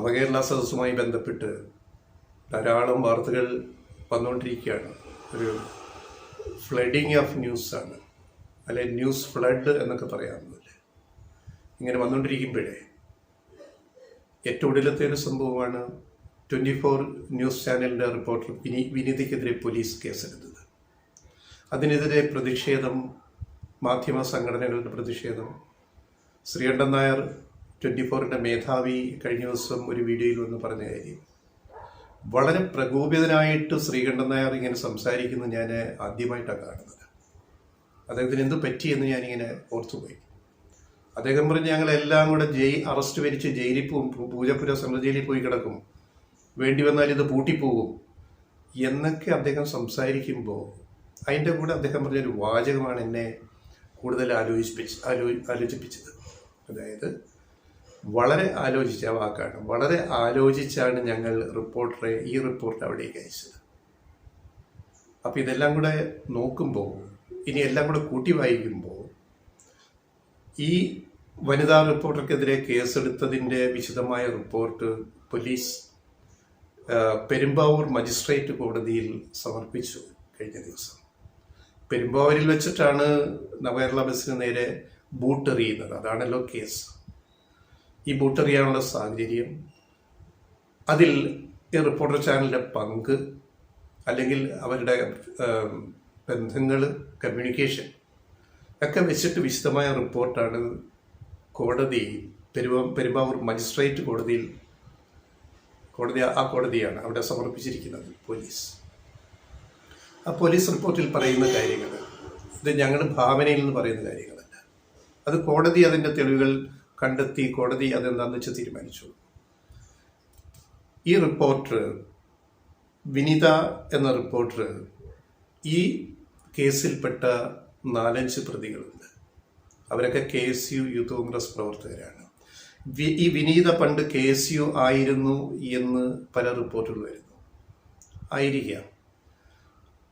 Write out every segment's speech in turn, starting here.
നവകേരള സദസ്സുമായി ബന്ധപ്പെട്ട് ധാരാളം വാർത്തകൾ വന്നുകൊണ്ടിരിക്കുകയാണ്. ഒരു ഫ്ലഡിങ് ഓഫ് ന്യൂസാണ്, അല്ലെ ന്യൂസ് ഫ്ലഡ് എന്നൊക്കെ പറയാവുന്നതല്ലേ. ഇങ്ങനെ വന്നുകൊണ്ടിരിക്കുമ്പോഴേ ഏറ്റവും ഒടുവിലത്തെ ഒരു സംഭവമാണ് 24 ന്യൂസ് ചാനലിൻ്റെ റിപ്പോർട്ടർ വിനീതയ്ക്കെതിരെ പോലീസ് കേസെടുത്തത്. അതിനെതിരെ പ്രതിഷേധം, മാധ്യമ സംഘടനകളുടെ പ്രതിഷേധം. ശ്രീകണ്ഠൻ നായർ 24ൻ്റെ മേധാവി കഴിഞ്ഞ ദിവസം ഒരു വീഡിയോയിൽ വന്ന് പറഞ്ഞ കാര്യം, വളരെ പ്രകോപിതനായിട്ട് ശ്രീകണ്ഠൻ നായർ ഇങ്ങനെ സംസാരിക്കുന്നത് ഞാൻ ആദ്യമായിട്ടാണ് കാണുന്നത്. അദ്ദേഹത്തിന് എന്ത് പറ്റിയെന്ന് ഞാനിങ്ങനെ ഓർത്തുപോയി. അദ്ദേഹം പറഞ്ഞ് ഞങ്ങളെല്ലാം കൂടെ അറസ്റ്റ് വരിച്ച് ജയിലിൽ പോകും, പൂജപ്പുര സെൻട്രൽ ജയിലിൽ പോയി കിടക്കും, വേണ്ടി വന്നാൽ ഇത് പൂട്ടിപ്പോകും എന്നൊക്കെ അദ്ദേഹം സംസാരിക്കുമ്പോൾ അതിൻ്റെ കൂടെ അദ്ദേഹം പറഞ്ഞൊരു വാചകമാണ് എന്നെ കൂടുതൽ ആലോചിപ്പിച്ചത്. അതായത് വളരെ ആലോചിച്ച വാക്കാണ്, വളരെ ആലോചിച്ചാണ് ഞങ്ങൾ ഈ റിപ്പോർട്ട് അവിടേക്ക് അയച്ചത്. അപ്പം ഇതെല്ലാം കൂടെ നോക്കുമ്പോൾ, ഇനി എല്ലാം കൂടെ കൂട്ടി വായിക്കുമ്പോൾ, ഈ വനിതാ റിപ്പോർട്ടർക്കെതിരെ കേസെടുത്തതിൻ്റെ വിശദമായ റിപ്പോർട്ട് പോലീസ് പെരുമ്പാവൂർ മജിസ്ട്രേറ്റ് കോടതിയിൽ സമർപ്പിച്ചു കഴിഞ്ഞ ദിവസം. പെരുമ്പാവൂരിൽ വെച്ചിട്ടാണ് നവകേരള ബസ്സിന് നേരെ ബൂട്ടെറിയുന്നത്. അതാണല്ലോ കേസ്. ഈ ബൂട്ടെറിയാനുള്ള സാഹചര്യം, അതിൽ ഈ റിപ്പോർട്ടർ ചാനലിൻ്റെ പങ്ക്, അല്ലെങ്കിൽ അവരുടെ ബന്ധങ്ങൾ, കമ്മ്യൂണിക്കേഷൻ ഒക്കെ വെച്ചിട്ട് വിശദമായ റിപ്പോർട്ടാണ് കോടതി പെരുമ്പാവൂർ മജിസ്ട്രേറ്റ് കോടതിയാണ് അവിടെ സമർപ്പിച്ചിരിക്കുന്നത് പോലീസ്. ആ പോലീസ് റിപ്പോർട്ടിൽ പറയുന്ന കാര്യങ്ങൾ ഇത് ഞങ്ങളുടെ ഭാവനയിൽ നിന്ന് പറയുന്ന കാര്യങ്ങളല്ല. അത് കോടതി അതിൻ്റെ തെളിവുകൾ കണ്ടെത്തി, കോടതി അതെന്താണെന്ന് വെച്ച് തീരുമാനിച്ചു. ഈ റിപ്പോർട്ടർ, വിനീത എന്ന റിപ്പോർട്ടർ, ഈ കേസിൽപ്പെട്ട 4-5 പ്രതികളുണ്ട്. അവരൊക്കെ KSU യൂത്ത് കോൺഗ്രസ് പ്രവർത്തകരാണ്. ഈ വിനീത പണ്ട് KSU ആയിരുന്നു എന്ന് പല റിപ്പോർട്ടുകൾ വരുന്നു. ആയിരിക്കാം.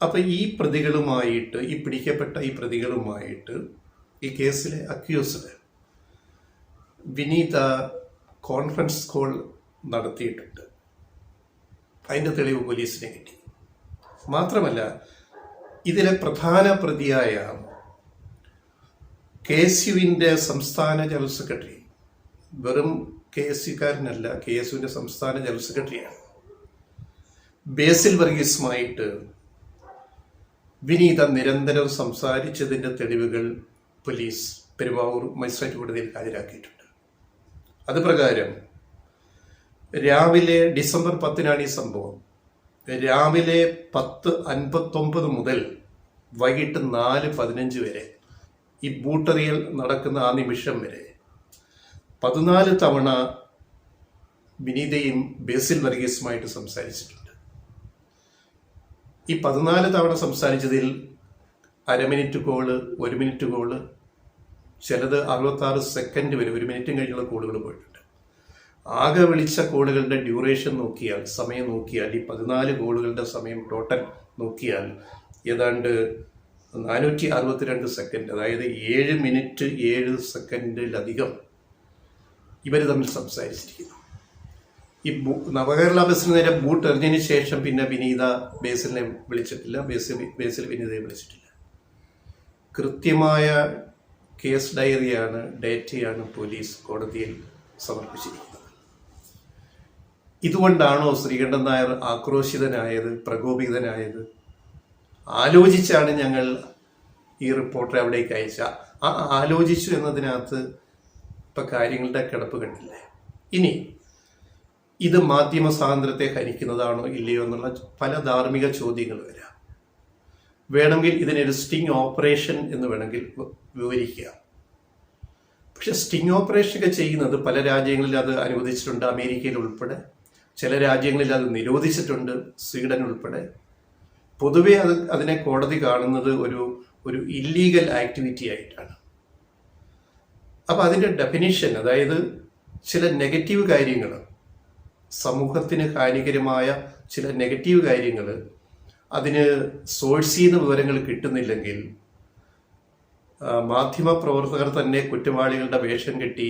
അപ്പം ഈ പ്രതികളുമായിട്ട്, ഈ പിടിക്കപ്പെട്ട ഈ പ്രതികളുമായിട്ട് ഈ കേസിലെ അക്യൂസ്ഡ് വിനീത കോൺഫറൻസ് കോൾ നടത്തിയിട്ടുണ്ട്. അതിൻ്റെ തെളിവ് പോലീസിനെ കിട്ടി. മാത്രമല്ല, ഇതിലെ പ്രധാന പ്രതിയായ KSUവിൻ്റെ സംസ്ഥാന ജനറൽ സെക്രട്ടറി, വെറും KSUക്കാരനല്ല, KSUവിൻ്റെ സംസ്ഥാന ജനറൽ സെക്രട്ടറിയാണ്, ബേസിൽ വർഗീസുമായിട്ട് വിനീത നിരന്തരം സംസാരിച്ചതിൻ്റെ തെളിവുകൾ പോലീസ് പെരുമ്പാവൂർ മജിസ്ട്രേറ്റ് കോടതിയിൽ ഹാജരാക്കിയിട്ടുണ്ട്. അത് പ്രകാരം രാവിലെ ഡിസംബർ 10 ഈ സംഭവം. രാവിലെ 10:59 മുതൽ വൈകിട്ട് 4:15 വരെ, ഈ ബൂട്ടെറിയൽ നടക്കുന്ന ആ നിമിഷം വരെ 14 തവണ വിനീതയും ബേസിൽ വർഗീസുമായിട്ട് സംസാരിച്ചിട്ടുണ്ട്. ഈ 14 തവണ സംസാരിച്ചതിൽ 1/2 മിനിറ്റ് കോള്, 1 മിനിറ്റ് കോള്, ചിലത് 66 സെക്കൻഡ് വരെ, 1 മിനിറ്റും കഴിഞ്ഞുള്ള കോളുകൾ പോയിട്ടുണ്ട്. ആകെ വിളിച്ച കോളുകളുടെ ഡ്യൂറേഷൻ നോക്കിയാൽ, സമയം നോക്കിയാൽ, ഈ 14 കോളുകളുടെ സമയം ടോട്ടൽ നോക്കിയാൽ ഏതാണ്ട് 462 സെക്കൻഡ്, അതായത് 7 മിനിറ്റ് 7 സെക്കൻഡിലധികം ഇവർ തമ്മിൽ സംസാരിച്ചിരിക്കുന്നു. ഈ നവകേരള ബസ്സിന് നേരെ ബൂട്ട് എറിഞ്ഞതിന് ശേഷം പിന്നെ വിനീത ബേസിലിനെ വിളിച്ചിട്ടില്ല, ബേസിൽ വിനീതയെ വിളിച്ചിട്ടില്ല. കൃത്യമായ കേസ് ഡയറിയാണ്, ഡേറ്റയാണ് പോലീസ് കോടതിയിൽ സമർപ്പിച്ചിരിക്കുന്നത്. ഇതുകൊണ്ടാണോ ശ്രീകണ്ഠൻ നായർ ആക്രോശിതനായത്, പ്രകോപിതനായത്? ആലോചിച്ചാണ് ഞങ്ങൾ ഈ റിപ്പോർട്ടറെ അവിടേക്ക് അയച്ച. ആ ആലോചിച്ചു എന്നതിനകത്ത് ഇപ്പം കാര്യങ്ങളുടെ കിടപ്പ് കണ്ടില്ലേ. ഇനി ഇത് മാധ്യമ സ്വാതന്ത്ര്യത്തെ ഹനിക്കുന്നതാണോ ഇല്ലയോ എന്നുള്ള പല ധാർമ്മിക ചോദ്യങ്ങൾ വരാം. വേണമെങ്കിൽ ഇതിനൊരു സ്റ്റിംഗ് ഓപ്പറേഷൻ എന്ന് വേണമെങ്കിൽ വിവരിക്കുക. പക്ഷെ സ്റ്റിംഗ് ഓപ്പറേഷനൊക്കെ ചെയ്യുന്നത് പല രാജ്യങ്ങളിൽ അത് അനുവദിച്ചിട്ടുണ്ട്, അമേരിക്കയിൽ ഉൾപ്പെടെ. ചില രാജ്യങ്ങളിൽ അത് നിരോധിച്ചിട്ടുണ്ട്, സ്വീഡൻ ഉൾപ്പെടെ. പൊതുവെ അതിനെ കോടതി കാണുന്നത് ഒരു ഇല്ലീഗൽ ആക്ടിവിറ്റി ആയിട്ടാണ്. അപ്പം അതിൻ്റെ ഡെഫിനിഷൻ, അതായത് ചില നെഗറ്റീവ് കാര്യങ്ങൾ, സമൂഹത്തിന് ഹാനികരമായ ചില നെഗറ്റീവ് കാര്യങ്ങൾ, അതിന് സോഴ്സ് ചെയ്യുന്ന വിവരങ്ങൾ കിട്ടുന്നില്ലെങ്കിൽ മാധ്യമ പ്രവർത്തകർ തന്നെ കുറ്റവാളികളുടെ വേഷം കെട്ടി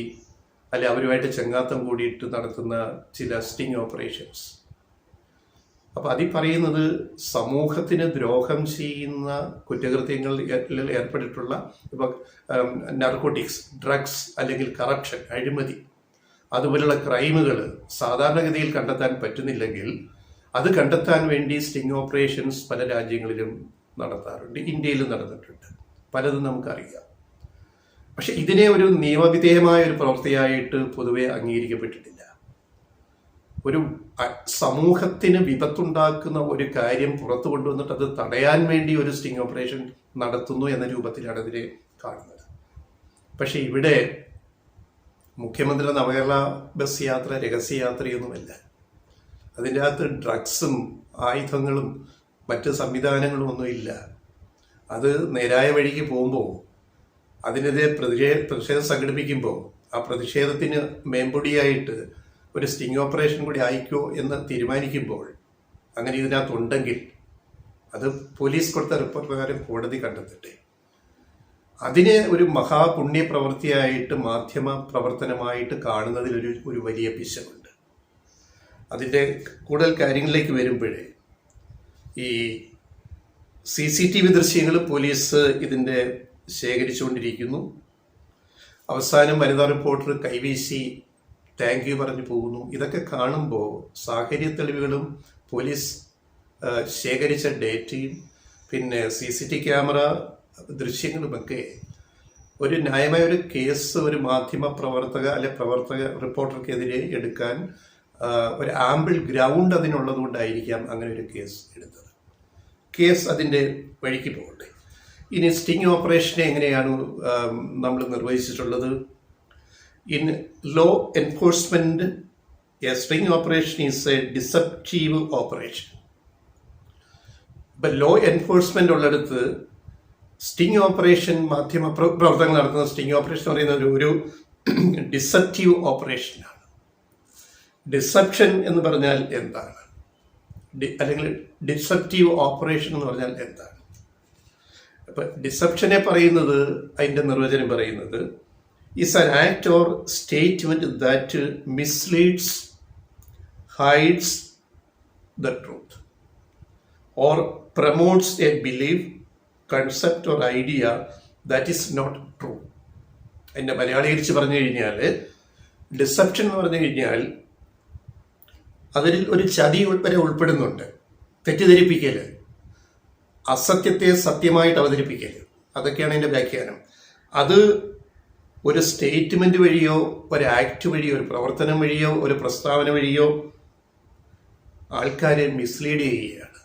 അല്ലെ അവരുമായിട്ട് ചെങ്ങാത്തം കൂടിയിട്ട് നടത്തുന്ന ചില സ്റ്റിംഗ് ഓപ്പറേഷൻസ്. അപ്പോൾ അതിൽ പറയുന്നത് സമൂഹത്തിന് ദ്രോഹം ചെയ്യുന്ന കുറ്റകൃത്യങ്ങളിൽ ഏർപ്പെട്ടിട്ടുള്ള ഇപ്പോൾ നാർക്കോട്ടിക്സ്, ഡ്രഗ്സ്, അല്ലെങ്കിൽ കറപ്ഷൻ, അഴിമതി, അതുപോലുള്ള ക്രൈമുകൾ സാധാരണഗതിയിൽ കണ്ടെത്താൻ പറ്റുന്നില്ലെങ്കിൽ അത് കണ്ടെത്താൻ വേണ്ടി സ്റ്റിംഗ് ഓപ്പറേഷൻസ് പല രാജ്യങ്ങളിലും നടത്താറുണ്ട്. ഇന്ത്യയിലും നടന്നിട്ടുണ്ട്, പലതും നമുക്കറിയാം. പക്ഷെ ഇതിനെ ഒരു നിയമവിധേയമായ ഒരു പ്രവൃത്തിയായിട്ട് പൊതുവെ അംഗീകരിക്കപ്പെട്ടിട്ടില്ല. ഒരു സമൂഹത്തിന് വിപത്തുണ്ടാക്കുന്ന ഒരു കാര്യം പുറത്തു കൊണ്ടുവന്നിട്ട് അത് തടയാൻ വേണ്ടി ഒരു സ്റ്റിംഗ് ഓപ്പറേഷൻ നടത്തുന്നു എന്ന രൂപത്തിലാണ് ഇതിനെ കാണുന്നത്. പക്ഷെ ഇവിടെ മുഖ്യമന്ത്രിയുടെ നവകേരള ബസ് യാത്ര രഹസ്യയാത്രയൊന്നുമല്ല. അതിൻ്റെ അകത്ത് ഡ്രഗ്സും ആയുധങ്ങളും മറ്റ് സംവിധാനങ്ങളും ഒന്നുമില്ല. അത് നേരായ വഴിക്ക് പോകുമ്പോൾ അതിനെതിരെ പ്രതിഷേധം സംഘടിപ്പിക്കുമ്പോൾ ആ പ്രതിഷേധത്തിന് മേമ്പൊടിയായിട്ട് ഒരു സ്റ്റിംഗ് ഓപ്പറേഷൻ കൂടി അയക്കോ എന്ന് തീരുമാനിക്കുമ്പോൾ അങ്ങനെ ഇതിനകത്തുണ്ടെങ്കിൽ അത് പോലീസ് കൊടുത്ത റിപ്പോർട്ട് പ്രകാരം കോടതി കണ്ടെത്തട്ടെ. അതിനെ ഒരു മഹാപുണ്യ പ്രവൃത്തിയായിട്ട് മാധ്യമ പ്രവർത്തനമായിട്ട് കാണുന്നതിൽ ഒരു വലിയ പിശകുണ്ട്. അതിൻ്റെ കൂടുതൽ കാര്യങ്ങളിലേക്ക് വരുമ്പോഴേ ഈ CCTV ദൃശ്യങ്ങൾ പോലീസ് ഇതിൻ്റെ ശേഖരിച്ചുകൊണ്ടിരിക്കുന്നു. അവസാനം വനിതാ റിപ്പോർട്ടർ കൈവീശി താങ്ക് യു പറഞ്ഞു പോകുന്നു. ഇതൊക്കെ കാണുമ്പോൾ സാഹചര്യ തെളിവുകളും പോലീസ് ശേഖരിച്ച ഡേറ്റയും പിന്നെ CCTV ക്യാമറ ദൃശ്യങ്ങളുമൊക്കെ ഒരു ന്യായമായ ഒരു കേസ് ഒരു മാധ്യമ പ്രവർത്തക റിപ്പോർട്ടർക്കെതിരെ എടുക്കാൻ ഒരു ആമ്പിൾ ഗ്രൗണ്ട് അതിനുള്ളതുകൊണ്ടായിരിക്കാം അങ്ങനെ ഒരു കേസ് എടുത്തത്. കേസ് അതിൻ്റെ വഴിക്ക് പോകട്ടെ. ഇനി സ്റ്റിംഗ് ഓപ്പറേഷനെ എങ്ങനെയാണ് നമ്മൾ നിർവഹിച്ചിട്ടുള്ളത്? In law enforcement a sting operation is a deceptive operation. ഇപ്പം ലോ എൻഫോഴ്സ്മെന്റ് ഉള്ളിടത്ത് സ്റ്റിംഗ് ഓപ്പറേഷൻ മാധ്യമ പ്രവർത്തനങ്ങൾ നടത്തുന്ന സ്റ്റിംഗ് ഓപ്പറേഷൻ എന്ന് പറയുന്നത് ഒരു ഡിസപ്റ്റീവ് ഓപ്പറേഷനാണ്. ഡിസപ്ഷൻ എന്ന് പറഞ്ഞാൽ എന്താണ്? അല്ലെങ്കിൽ ഡിസപ്റ്റീവ് ഓപ്പറേഷൻ എന്ന് പറഞ്ഞാൽ എന്താണ്? അപ്പൊ ഡിസപ്ഷനെ പറയുന്നത്, അതിന്റെ നിർവചനം പറയുന്നത് is an act or statement that misleads, hides the truth, or promotes a belief, concept or idea that is not true. അതിൻ്റെ മലയാളീകരിച്ച് പറഞ്ഞു കഴിഞ്ഞാൽ ഡിസപ്ഷൻ എന്ന് പറഞ്ഞു കഴിഞ്ഞാൽ അതിൽ ഒരു ചതി വരെ ഉൾപ്പെടുന്നുണ്ട്. തെറ്റിദ്ധരിപ്പിക്കൽ, അസത്യത്തെ സത്യമായിട്ട് അവതരിപ്പിക്കൽ, അതൊക്കെയാണ് അതിൻ്റെ വ്യാഖ്യാനം. അത് ഒരു സ്റ്റേറ്റ്മെന്റ് വഴിയോ ഒരു ആക്ട് വഴിയോ ഒരു പ്രവർത്തനം വഴിയോ ഒരു പ്രസ്താവന വഴിയോ ആൾക്കാരെ മിസ്ലീഡ് ചെയ്യുകയാണ്,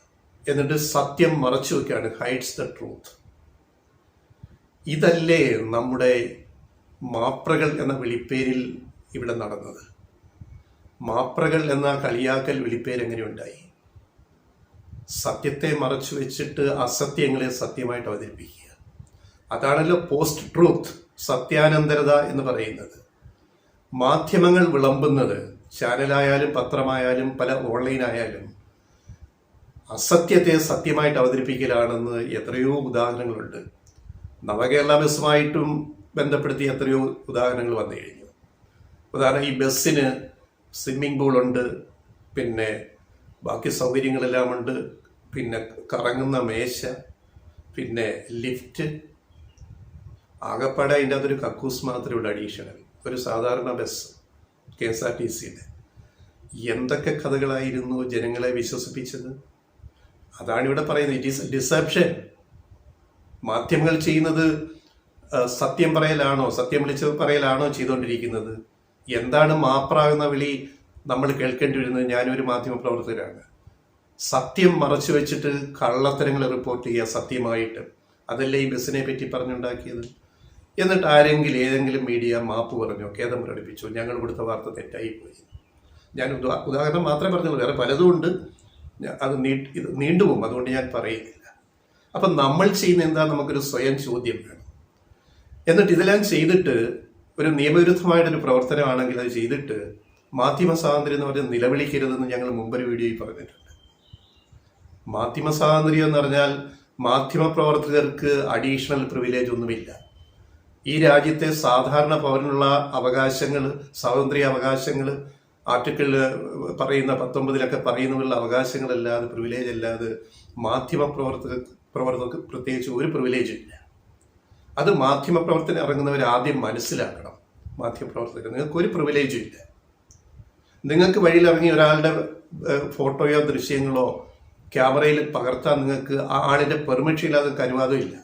എന്നിട്ട് സത്യം മറച്ചു വയ്ക്കുകയാണ്. Hides the truth. ഇതല്ലേ നമ്മുടെ മാപ്രകൾ എന്ന വിളിപ്പേരിൽ ഇവിടെ നടന്നത്? മാപ്രകൾ എന്ന കളിയാക്കൽ വിളിപ്പേര് എങ്ങനെയുണ്ടായി? സത്യത്തെ മറച്ചു വെച്ചിട്ട് അസത്യങ്ങളെ സത്യമായിട്ട് അവതരിപ്പിക്കുക. അതാണല്ലോ പോസ്റ്റ് ട്രൂത്ത്, സത്യാനന്തരത എന്ന് പറയുന്നത്. മാധ്യമങ്ങൾ വിളമ്പുന്നത്, ചാനലായാലും പത്രമായാലും പല ഓൺലൈനായാലും അസത്യത്തെ സത്യമായിട്ട് അവതരിപ്പിക്കലാണെന്ന് എത്രയോ ഉദാഹരണങ്ങളുണ്ട്. നവകേരള ബസ്സുമായിട്ടും ബന്ധപ്പെടുത്തി എത്രയോ ഉദാഹരണങ്ങൾ വന്നു കഴിഞ്ഞു. ഉദാഹരണം, ഈ ബസ്സിന് സ്വിമ്മിംഗ് പൂളുണ്ട്, പിന്നെ ബാക്കി സൗകര്യങ്ങളെല്ലാം ഉണ്ട്, പിന്നെ കറങ്ങുന്ന മേശ, പിന്നെ ലിഫ്റ്റ്, ആകപ്പാടെ അതിൻ്റെ അകത്തൊരു കക്കൂസ് മാത്രമേ ഉള്ളൂ അഡീഷണൽ. ഒരു സാധാരണ ബസ് KSRTCയുടെ എന്തൊക്കെ കഥകളായിരുന്നു ജനങ്ങളെ വിശ്വസിപ്പിച്ചത്? അതാണിവിടെ പറയുന്നത്. It is deception. മാധ്യമങ്ങൾ ചെയ്യുന്നത് സത്യം പറയലാണോ, സത്യം വിളിച്ച് പറയലാണോ ചെയ്തുകൊണ്ടിരിക്കുന്നത്? എന്താണ് മാപ്രാകുന്ന വിളി നമ്മൾ കേൾക്കേണ്ടി വരുന്നത്? ഞാനൊരു മാധ്യമ പ്രവർത്തകരാണ്. സത്യം മറച്ചു വെച്ചിട്ട് കള്ളത്തരങ്ങൾ റിപ്പോർട്ട് ചെയ്യുക സത്യമായിട്ട്. അതല്ലേ ഈ ബസ്സിനെ പറ്റി പറഞ്ഞുണ്ടാക്കിയത്? എന്നിട്ട് ആരെങ്കിലും ഏതെങ്കിലും മീഡിയ മാപ്പ് പറഞ്ഞോ, ഖേദം പ്രകടിപ്പിച്ചോ, ഞങ്ങൾ കൊടുത്ത വാർത്ത തെറ്റായിപ്പോയി? ഞാൻ ഉദാഹരണം മാത്രമേ പറഞ്ഞുള്ളൂ, വേറെ പലതും ഉണ്ട്. അത് നീണ്ടുപോകും, അതുകൊണ്ട് ഞാൻ പറയുന്നില്ല. അപ്പം നമ്മൾ ചെയ്യുന്ന എന്താ? നമുക്കൊരു സ്വയം ചോദ്യം വേണം. എന്നിട്ട് ഇതെല്ലാം ചെയ്തിട്ട് ഒരു നിയമവിരുദ്ധമായിട്ടൊരു പ്രവർത്തനമാണെങ്കിൽ അത് ചെയ്തിട്ട് മാധ്യമ സ്വാതന്ത്ര്യം എന്ന് പറഞ്ഞാൽ നിലവിളിക്കരുതെന്ന് ഞങ്ങൾ മുമ്പൊരു വീഡിയോയിൽ പറഞ്ഞിട്ടുണ്ട്. മാധ്യമ സ്വാതന്ത്ര്യം എന്ന് പറഞ്ഞാൽ മാധ്യമ പ്രവർത്തകർക്ക് അഡീഷണൽ പ്രിവിലേജ് ഒന്നുമില്ല. ഈ രാജ്യത്തെ സാധാരണ പൗരനുള്ള അവകാശങ്ങൾ, സ്വാതന്ത്ര്യ അവകാശങ്ങൾ, ആർട്ടിക്കിൾ പറയുന്ന 19 പറയുന്നവരുടെ അവകാശങ്ങളല്ലാതെ, പ്രിവിലേജ് അല്ലാതെ പ്രവർത്തകർക്ക് പ്രത്യേകിച്ച് ഒരു പ്രിവിലേജും ഇല്ല. അത് മാധ്യമപ്രവർത്തനം ഇറങ്ങുന്നവർ ആദ്യം മനസ്സിലാക്കണം. മാധ്യമപ്രവർത്തകർ, നിങ്ങൾക്ക് ഒരു പ്രിവിലേജും ഇല്ല. നിങ്ങൾക്ക് വഴിയിലിറങ്ങി ഒരാളുടെ ഫോട്ടോയോ ദൃശ്യങ്ങളോ ക്യാമറയിൽ പകർത്താൻ നിങ്ങൾക്ക് ആ ആളിൻ്റെ പെർമിഷൻ ഇല്ലാതെ അനുവാദമില്ല.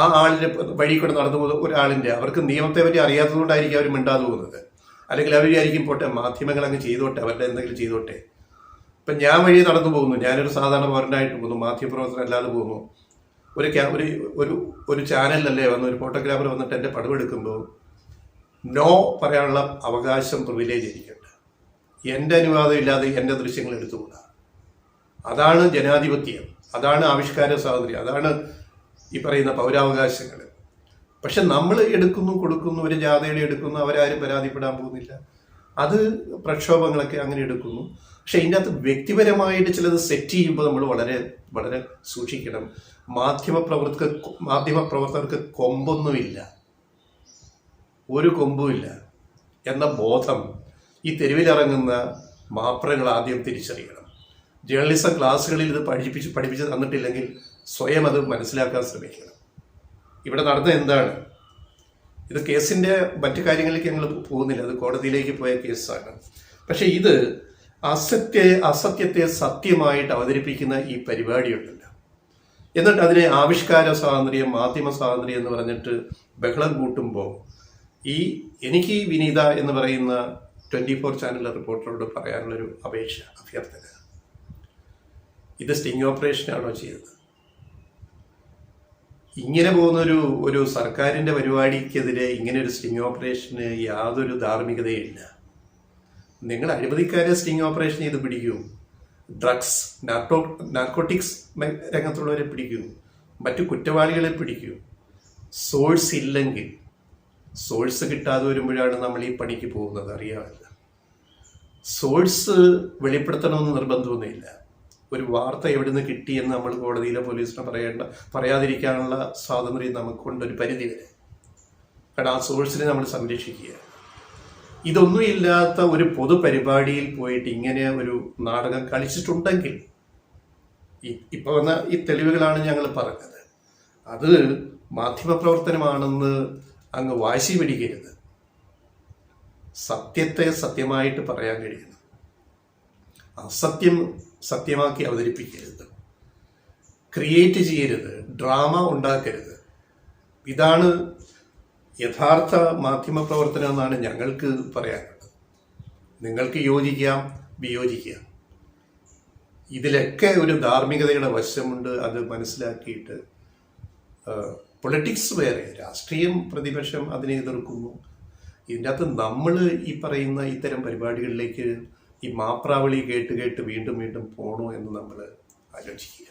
ആ ആളിൻ്റെ വഴി കൂടെ നടന്നു പോകുന്ന ഒരാളിൻ്റെ, അവർക്ക് നിയമത്തെ പറ്റി അറിയാത്തതുകൊണ്ടായിരിക്കും അവർ മിണ്ടാതെ പോകുന്നത്. അല്ലെങ്കിൽ അവരായിരിക്കും പോട്ടെ, മാധ്യമങ്ങൾ അങ്ങ് ചെയ്തോട്ടെ, അവരുടെ എന്തെങ്കിലും ചെയ്തോട്ടെ. ഇപ്പം ഞാൻ വഴി നടന്നു പോകുന്നു, ഞാനൊരു സാധാരണ പൗരനായിട്ട് പോകുന്നു, മാധ്യമപ്രവർത്തനം അല്ലാതെ പോകുന്നു. ഒരു ചാനലിലല്ലേ വന്ന് ഒരു ഫോട്ടോഗ്രാഫർ വന്നിട്ട് എൻ്റെ പടമെടുക്കുമ്പോൾ നോ പറയാനുള്ള അവകാശം, പ്രിവിലേജ് എനിക്കുണ്ട്. എൻ്റെ അനുവാദം ഇല്ലാതെ എൻ്റെ ദൃശ്യങ്ങൾ എടുത്തുകൂടാ. അതാണ് ജനാധിപത്യം, അതാണ് ആവിഷ്കാര സ്വാതന്ത്ര്യം, അതാണ് ഈ പറയുന്ന പൗരാവകാശങ്ങൾ. പക്ഷെ നമ്മൾ എടുക്കുന്നു, കൊടുക്കുന്നു, ഒരു ജാഥയുടെ എടുക്കുന്നു, അവരാരും പരാതിപ്പെടാൻ പോകുന്നില്ല. അത് പ്രക്ഷോഭങ്ങളൊക്കെ അങ്ങനെ എടുക്കുന്നു. പക്ഷെ ഇതിൻ്റെ അകത്ത് വ്യക്തിപരമായിട്ട് ചിലത് സെറ്റ് ചെയ്യുമ്പോൾ നമ്മൾ വളരെ വളരെ സൂക്ഷിക്കണം. മാധ്യമപ്രവർത്തകർക്ക് കൊമ്പൊന്നുമില്ല, ഒരു കൊമ്പുമില്ല എന്ന ബോധം ഈ തെരുവിലിറങ്ങുന്ന മാപ്രകൾ ആദ്യം തിരിച്ചറിയണം. ജേർണലിസം ക്ലാസ്സുകളിൽ ഇത് പഠിപ്പിച്ച് തന്നിട്ടില്ലെങ്കിൽ സ്വയം അത് മനസ്സിലാക്കാൻ ശ്രമിക്കണം. ഇവിടെ നടന്നത് എന്താണ്? ഇത് കേസിൻ്റെ മറ്റു കാര്യങ്ങളിലേക്ക് ഞങ്ങൾ പോകുന്നില്ല, അത് കോടതിയിലേക്ക് പോയ കേസാണ്. പക്ഷെ ഇത് അസത്യത്തെ സത്യമായിട്ട് അവതരിപ്പിക്കുന്ന ഈ പരിപാടിയുണ്ടല്ലോ, എന്നിട്ട് അതിനെ ആവിഷ്കാര സ്വാതന്ത്ര്യം, മാധ്യമ സ്വാതന്ത്ര്യം എന്ന് പറഞ്ഞിട്ട് ബഹളം കൂട്ടുമ്പോൾ എനിക്ക് വിനീത എന്ന് പറയുന്ന 24 ചാനലിലെ റിപ്പോർട്ടറോട് പറയാനുള്ളൊരു അഭ്യർത്ഥന, ഇത് സ്റ്റിംഗ് ഓപ്പറേഷനാണോ ചെയ്തത്? ഇങ്ങനെ പോകുന്ന ഒരു സർക്കാരിൻ്റെ പരിപാടിക്കെതിരെ ഇങ്ങനെ ഒരു സ്റ്റിംഗ് ഓപ്പറേഷന് യാതൊരു ധാർമ്മികതയില്ല. നിങ്ങൾ അഴിമതിക്കാരെ സ്റ്റിംഗ് ഓപ്പറേഷൻ ചെയ്ത് പിടിക്കൂ, ഡ്രഗ്സ്, നാർക്കോട്ടിക്സ് രംഗത്തുള്ളവരെ പിടിക്കൂ, മറ്റു കുറ്റവാളികളെ പിടിക്കൂ. സോഴ്സ് ഇല്ലെങ്കിൽ, സോഴ്സ് കിട്ടാതെ വരുമ്പോഴാണ് നമ്മൾ ഈ പണിക്ക് പോകുന്നത്, അറിയാമല്ല. സോഴ്സ് വെളിപ്പെടുത്തണമെന്ന് നിർബന്ധമൊന്നുമില്ല. ഒരു വാർത്ത എവിടെ നിന്ന് കിട്ടിയെന്ന് നമ്മൾ കോടതിയിലെ പോലീസിനെ പറയാതിരിക്കാനുള്ള സ്വാതന്ത്ര്യം നമുക്കുണ്ടൊരു പരിധി വരെ. കാരണം ആ സോഴ്സിനെ നമ്മൾ സംരക്ഷിക്കുക. ഇതൊന്നും ഇല്ലാത്ത ഒരു പൊതുപരിപാടിയിൽ പോയിട്ട് ഇങ്ങനെ ഒരു നാടകം കളിച്ചിട്ടുണ്ടെങ്കിൽ, ഇപ്പോൾ വന്ന ഈ തെളിവുകളാണ് ഞങ്ങൾ പറഞ്ഞത്, അത് മാധ്യമപ്രവർത്തനമാണെന്ന് അങ്ങ് വാശി പിടിക്കരുത്. സത്യത്തെ സത്യമായിട്ട് പറയാൻ കഴിയണം, അസത്യം സത്യമാക്കി അവതരിപ്പിക്കരുത്, ക്രിയേറ്റ് ചെയ്യരുത്, ഡ്രാമ ഉണ്ടാക്കരുത്. ഇതാണ് യഥാർത്ഥ മാധ്യമപ്രവർത്തനം എന്നാണ് ഞങ്ങൾക്ക് പറയാനുള്ളത്. നിങ്ങൾക്ക് യോജിക്കാം, വിയോജിക്കാം, ഇതിലൊക്കെ ഒരു ധാർമ്മികതയുടെ വശമുണ്ട്. അത് മനസ്സിലാക്കിയിട്ട് പൊളിറ്റിക്സ് വേറെ, രാഷ്ട്രീയം, പ്രതിപക്ഷം അതിനെ എതിർക്കുന്നു. ഇതിൻ്റെ അകത്ത് നമ്മൾ ഈ പറയുന്ന ഇത്തരം പരിപാടികളിലേക്ക് ഈ മാപ്രാവളി കേട്ട് വീണ്ടും പോകണോ എന്ന് നമ്മൾ ആലോചിക്കുക.